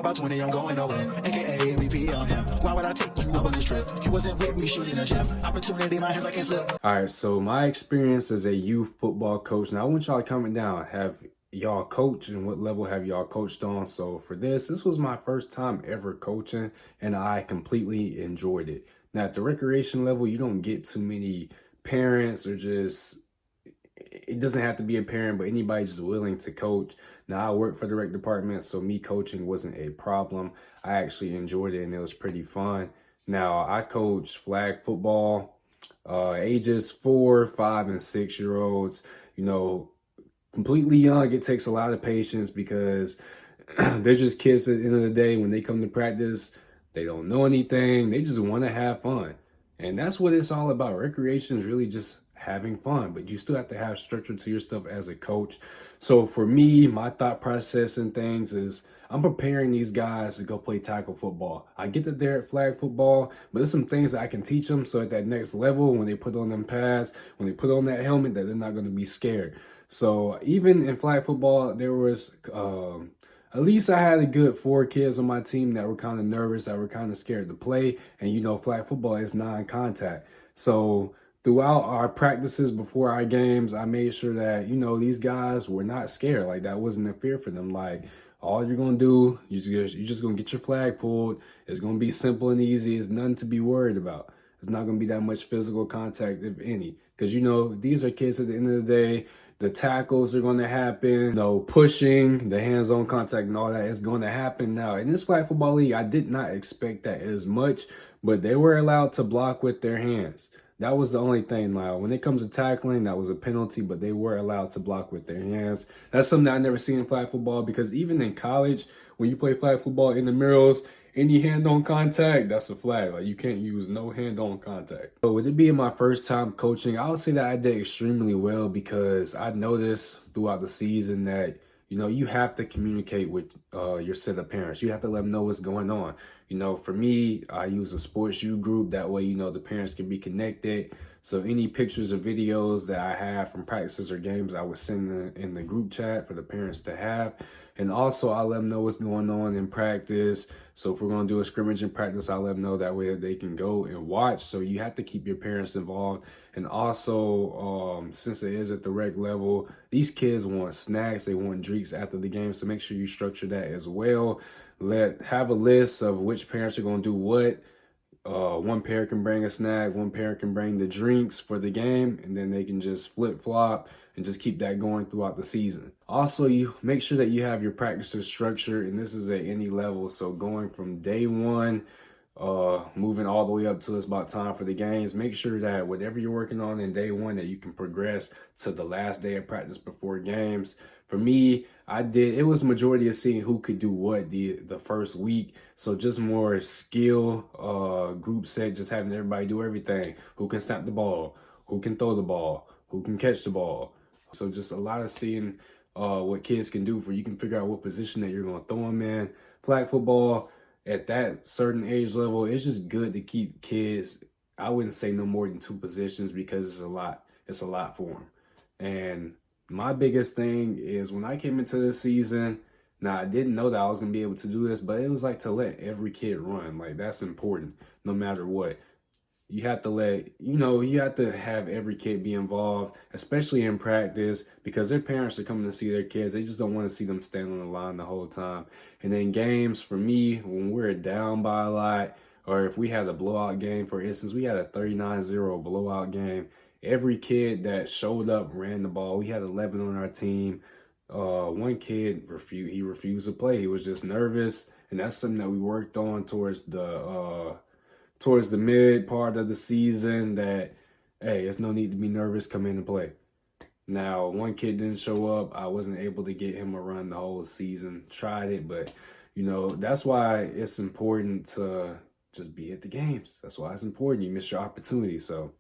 about 20, I'm going nowhere. AKA MVP on him. Why would I take you up on this trip? You wasn't with me shooting a gym. Opportunity in my hands, I can't slip. All right, so my experience as a youth football coach. Now, I want y'all to comment down. Have y'all coached and what level have y'all coached on? So for this was my first time ever coaching and I completely enjoyed it. Now, at the recreation level, you don't get too many parents or just, it doesn't have to be a parent, but anybody just willing to coach. Now, I work for the rec department, so me coaching wasn't a problem. I actually enjoyed it and it was pretty fun. Now, I coach flag football, ages 4, 5, and 6 year olds, you know, completely young. It takes a lot of patience because they're just kids at the end of the day. When they come to practice, they don't know anything. They just want to have fun. And that's what it's all about. Recreation is really just having fun, but you still have to have structure to your stuff as a coach. So for me, my thought process and things is I'm preparing these guys to go play tackle football. I get that they're at flag football, but there's some things that I can teach them so at that next level, when they put on them pads, when they put on that helmet, that they're not going to be scared. So even in flag football, there was at least I had a good 4 kids on my team that were kind of nervous, that were kind of scared to play. And you know, flag football is non-contact. So throughout our practices before our games, I made sure that, you know, these guys were not scared. Like that wasn't a fear for them. Like all you're going to do, you're just going to get your flag pulled. It's going to be simple and easy. It's nothing to be worried about. It's not going to be that much physical contact, if any. Because, you know, these are kids at the end of the day. The tackles are going to happen, pushing, the hands-on contact and all that is going to happen. Now, in this flag football league, I did not expect that as much, but they were allowed to block with their hands. That was the only thing. Now, when it comes to tackling, that was a penalty, but they were allowed to block with their hands. That's something that I never seen in flag football because even in college, when you play flag football in the murals, any hand-on contact, that's a flag. Like you can't use no hand-on contact. But with it being my first time coaching, I would say that I did extremely well because I noticed throughout the season that, you know, you have to communicate with your set of parents. You have to let them know what's going on. You know, for me, I use a sports U group. That way, you know, the parents can be connected. So any pictures or videos that I have from practices or games, I would send in the group chat for the parents to have. And also, I let them know what's going on in practice. So if we're going to do a scrimmage in practice, I'll let them know that way they can go and watch. So you have to keep your parents involved. And also, since it is at the rec level, these kids want snacks. They want drinks after the game. So make sure you structure that as well. Have a list of which parents are going to do what. One parent can bring a snack, one parent can bring the drinks for the game, and then they can just flip-flop and just keep that going throughout the season. Also, you make sure that you have your practices structured, and this is at any level. So going from day one, moving all the way up till it's about time for the games, make sure that whatever you're working on in day one, that you can progress to the last day of practice before games. For me, it was majority of seeing who could do what the first week. So just more skill, group set, just having everybody do everything. Who can snap the ball, who can throw the ball, who can catch the ball. So just a lot of seeing what kids can do for you can figure out what position that you're going to throw them in. Flag football at that certain age level, it's just good to keep kids, I wouldn't say no more than 2 positions because it's a lot for them. And my biggest thing is when I came into this season, now I didn't know that I was going to be able to do this, but it was like to let every kid run. Like that's important no matter what. You have to have every kid be involved, especially in practice, because their parents are coming to see their kids. They just don't want to see them stand on the line the whole time. And then games, for me, when we're down by a lot, or if we had a blowout game, for instance, we had a 39-0 blowout game. Every kid that showed up ran the ball. We had 11 on our team. One kid refused to play. He was just nervous, and that's something that we worked on towards the mid part of the season. That hey, there's no need to be nervous. Come in and play. Now, one kid didn't show up. I wasn't able to get him a run the whole season. Tried it, but you know that's why it's important to just be at the games. That's why it's important. You miss your opportunity. So.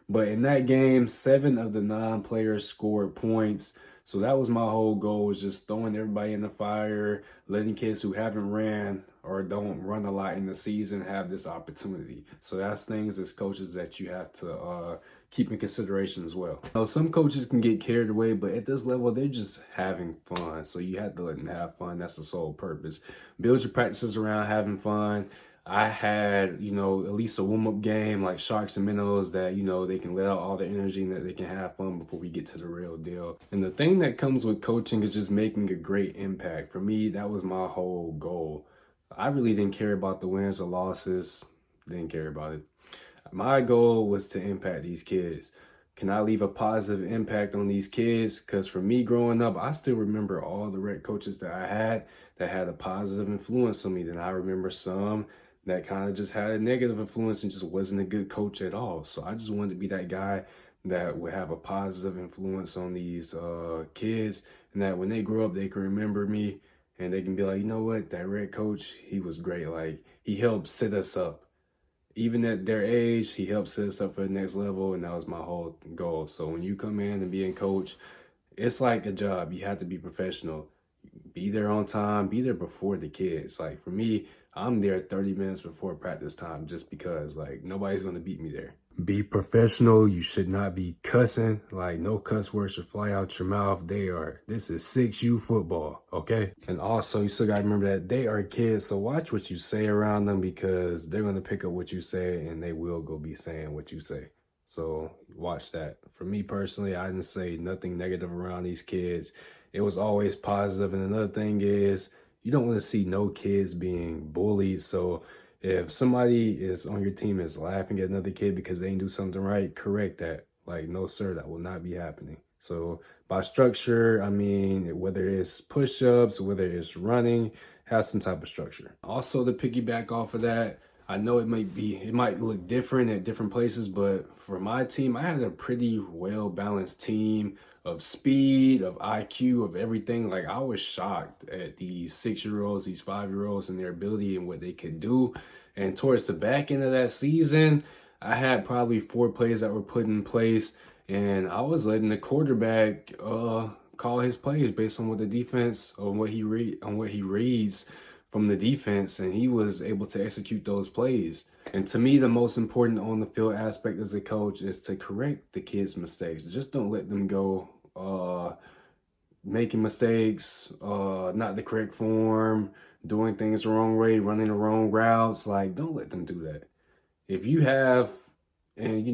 But in that game, 7 of the 9 players scored points. So that was my whole goal, was just throwing everybody in the fire, letting kids who haven't ran or don't run a lot in the season have this opportunity. So that's things as coaches that you have to keep in consideration as well. Now, some coaches can get carried away, but at this level, they're just having fun. So you have to let them have fun. That's the sole purpose. Build your practices around having fun. I had, at least a warm-up game like Sharks and Minnows that, they can let out all the energy and that they can have fun before we get to the real deal. And the thing that comes with coaching is just making a great impact. For me, that was my whole goal. I really didn't care about the wins or losses. Didn't care about it. My goal was to impact these kids. Can I leave a positive impact on these kids? Because for me growing up, I still remember all the rec coaches that I had a positive influence on me. Then I remember some that kind of just had a negative influence and just wasn't a good coach at all. So I just wanted to be that guy that would have a positive influence on these kids, and that when they grow up, they can remember me and they can be like, you know what, that rec coach, he was great. Like, he helped set us up. Even at their age, he helped set us up for the next level, and that was my whole goal. So when you come in and being coach, it's like a job. You have to be professional. Be there on time, be there before the kids. Like, for me, I'm there 30 minutes before practice time just because, like, nobody's going to beat me there. Be professional. You should not be cussing. Like, no cuss words should fly out your mouth. This is 6U football, okay? And also, you still got to remember that they are kids, so watch what you say around them because they're going to pick up what you say and they will go be saying what you say. So watch that. For me personally, I didn't say nothing negative around these kids. It was always positive. And another thing is, you don't want to see no kids being bullied. So if somebody is on your team is laughing at another kid because they didn't do something right, correct that. Like, no, sir, that will not be happening. So by structure, I mean, whether it's push-ups, whether it's running, have some type of structure. Also, to piggyback off of that, I know it might look different at different places, but for my team, I had a pretty well-balanced team of speed, of IQ, of everything. Like, I was shocked at these 6-year-olds, these 5-year-olds and their ability and what they could do. And towards the back end of that season, I had probably 4 plays that were put in place, and I was letting the quarterback call his plays based on what the defense, on what he reads from the defense, and he was able to execute those plays. And to me, the most important on the field aspect as a coach is to correct the kids' mistakes. Just don't let them go making mistakes, not the correct form, doing things the wrong way, running the wrong routes. Like, don't let them do that. If you have, and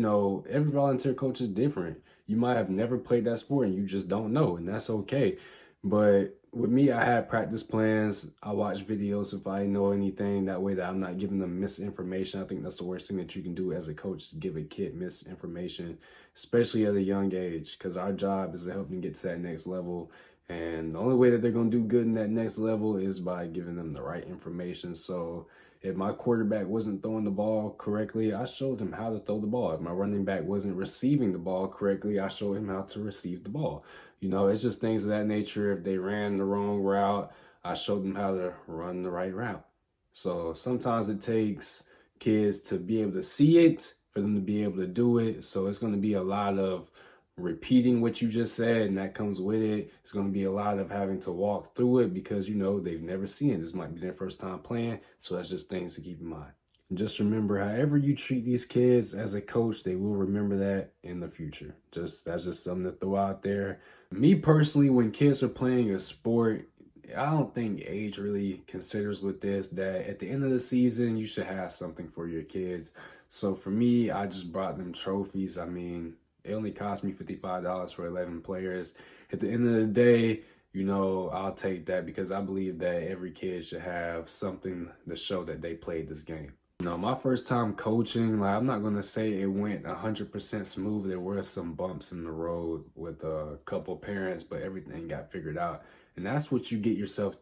every volunteer coach is different. You might have never played that sport and you just don't know, and that's okay. But with me, I had practice plans. I watch videos if I know anything. That way that I'm not giving them misinformation. I think that's the worst thing that you can do as a coach is give a kid misinformation, especially at a young age, because our job is to help them get to that next level. And the only way that they're going to do good in that next level is by giving them the right information. So if my quarterback wasn't throwing the ball correctly, I showed him how to throw the ball. If my running back wasn't receiving the ball correctly, I showed him how to receive the ball. It's just things of that nature. If they ran the wrong route, I showed them how to run the right route. So sometimes it takes kids to be able to see it, for them to be able to do it. So it's going to be a lot of repeating what you just said, and that comes with it. It's going to be a lot of having to walk through it because they've never seen it. This might be their first time playing, so that's just things to keep in mind. And just remember, however you treat these kids as a coach, they will remember that in the future. That's just something to throw out there. Me personally, when kids are playing a sport, I don't think age really considers with this, that at the end of the season, you should have something for your kids. So for me, I just brought them trophies. I mean, it only cost me $55 for 11 players. At the end of the day, I'll take that because I believe that every kid should have something to show that they played this game. My first time coaching, I'm not going to say it went 100% smooth. There were some bumps in the road with a couple parents, but everything got figured out. And that's what you get yourself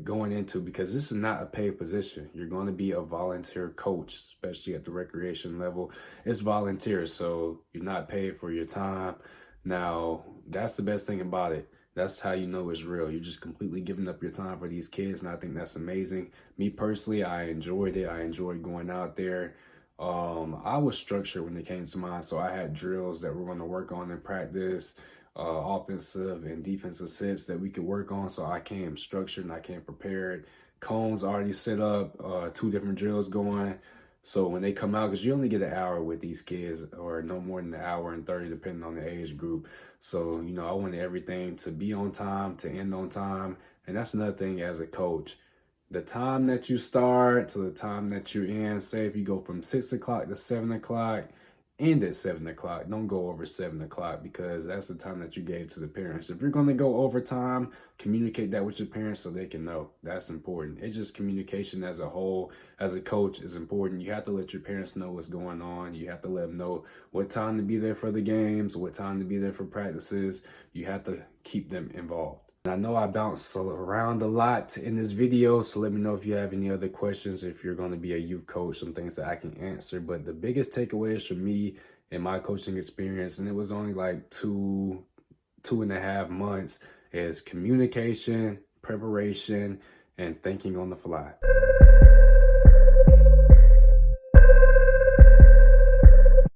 going into, because this is not a paid position. You're going to be a volunteer coach, especially at the recreation level. It's volunteer, so you're not paid for your time. Now, that's the best thing about it. That's how you know it's real. You're just completely giving up your time for these kids, and I think that's amazing. Me personally, I enjoyed it. I enjoyed going out there. I was structured when it came to mine, so I had drills that we're going to work on in practice, offensive and defensive sets that we could work on. So I came structured and I came prepared. Cones already set up, 2 different drills going. So when they come out, because you only get an hour with these kids, or no more than an hour and 30, depending on the age group. So, I wanted everything to be on time, to end on time. And that's another thing as a coach. The time that you start to the time that you're in, say if you go from 6 o'clock to 7 o'clock, end at 7 o'clock. Don't go over 7 o'clock, because that's the time that you gave to the parents. If you're going to go overtime, communicate that with your parents so they can know. That's important. It's just communication as a whole, as a coach, is important. You have to let your parents know what's going on. You have to let them know what time to be there for the games, what time to be there for practices. You have to keep them involved. I know I bounced around a lot in this video, so let me know if you have any other questions, if you're going to be a youth coach, some things that I can answer. But the biggest takeaways for me in my coaching experience, and it was only like 2.5 months, is communication, preparation, and thinking on the fly.